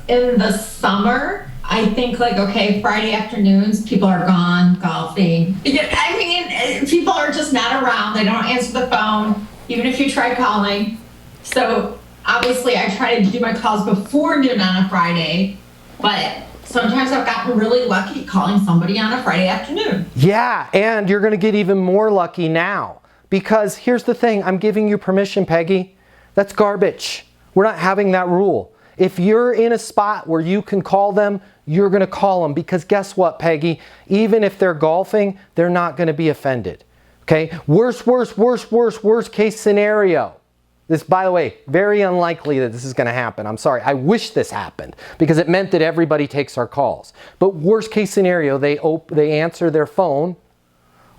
in the summer, I think like, okay, Friday afternoons, people are gone golfing. I mean, people are just not around. They don't answer the phone, even if you try calling. So obviously I try to do my calls before noon on a Friday, but sometimes I've gotten really lucky calling somebody on a Friday afternoon. Yeah, and you're gonna get even more lucky now. Because here's the thing, I'm giving you permission, Peggy. That's garbage. We're not having that rule. If you're in a spot where you can call them, you're gonna call them, because guess what, Peggy? Even if they're golfing, they're not gonna be offended, okay? Worst case scenario. This, by the way, very unlikely that this is gonna happen. I'm sorry, I wish this happened, because it meant that everybody takes our calls. But worst case scenario, they answer their phone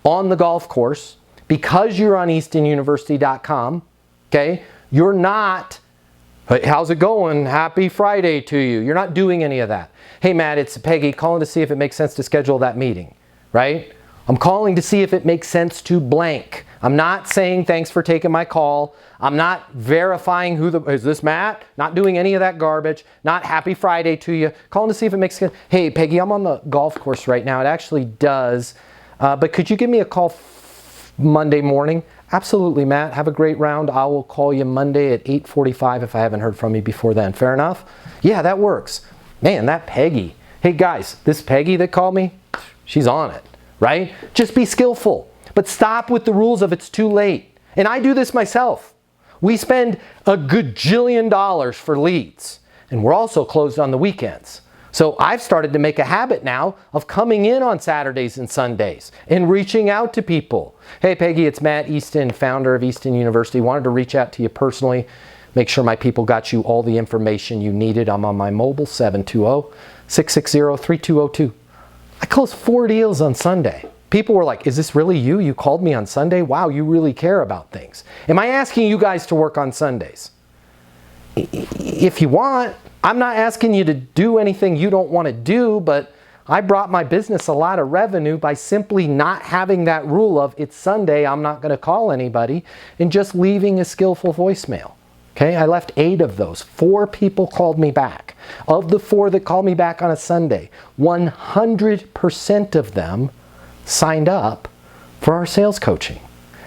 on the golf course because you're on eastonuniversity.com, okay? You're not, hey, how's it going? Happy Friday to you. You're not doing any of that. Hey, Matt, it's Peggy calling to see if it makes sense to schedule that meeting, right? I'm calling to see if it makes sense to blank. I'm not saying thanks for taking my call. I'm not verifying is this Matt? Not doing any of that garbage. Not happy Friday to you. Calling to see if it makes sense. Hey, Peggy, I'm on the golf course right now. It actually does. But could you give me a call Monday morning? Absolutely, Matt. Have a great round. I will call you Monday at 8:45 if I haven't heard from you before then. Fair enough? Yeah, that works. Man, that Peggy. Hey guys, this Peggy that called me, she's on it, right? Just be skillful, but stop with the rules of it's too late. And I do this myself. We spend a gajillion dollars for leads, and we're also closed on the weekends. So I've started to make a habit now of coming in on Saturdays and Sundays and reaching out to people. Hey Peggy, it's Matt Easton, founder of Easton University. Wanted to reach out to you personally, make sure my people got you all the information you needed. I'm on my mobile, 720-660-3202. I closed 4 deals on Sunday. People were like, is this really you? You called me on Sunday? Wow, you really care about things. Am I asking you guys to work on Sundays? If you want. I'm not asking you to do anything you don't want to do, but I brought my business a lot of revenue by simply not having that rule of it's Sunday, I'm not going to call anybody, and just leaving a skillful voicemail. Okay, I left 8 of those. 4 people called me back. Of the 4 that called me back on a Sunday, 100% of them signed up for our sales coaching.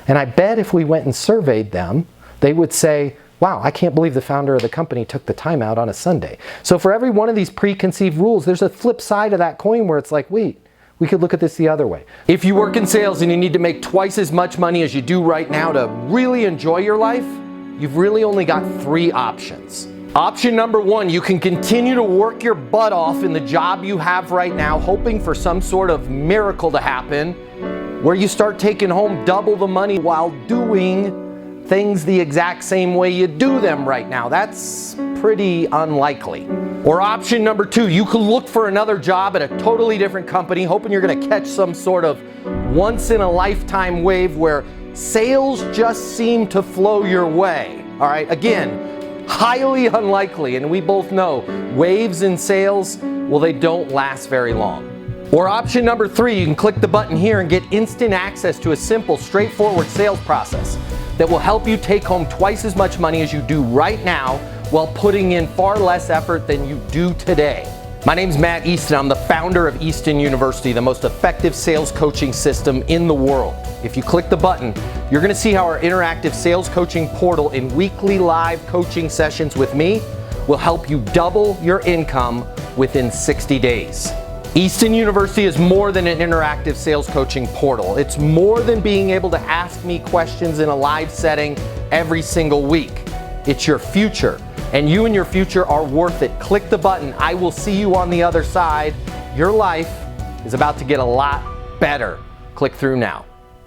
And I bet if we went and surveyed them, they would say, wow, I can't believe the founder of the company took the time out on a Sunday. So for every one of these preconceived rules, there's a flip side of that coin where it's like, wait, we could look at this the other way. If you work in sales and you need to make twice as much money as you do right now to really enjoy your life, you've really only got 3 options. Option number 1, you can continue to work your butt off in the job you have right now, hoping for some sort of miracle to happen, where you start taking home double the money while doing things the exact same way you do them right now. That's pretty unlikely. Or option number 2, you could look for another job at a totally different company, hoping you're gonna catch some sort of once-in-a-lifetime wave where sales just seem to flow your way. All right, again, highly unlikely, and we both know waves in sales, well, they don't last very long. Or option number 3, you can click the button here and get instant access to a simple, straightforward sales process that will help you take home twice as much money as you do right now while putting in far less effort than you do today. My name's Matt Easton. I'm the founder of Easton University, the most effective sales coaching system in the world. If you click the button, you're gonna see how our interactive sales coaching portal and weekly live coaching sessions with me will help you double your income within 60 days. Easton University is more than an interactive sales coaching portal. It's more than being able to ask me questions in a live setting every single week. It's your future, and you and your future are worth it. Click the button. I will see you on the other side. Your life is about to get a lot better. Click through now.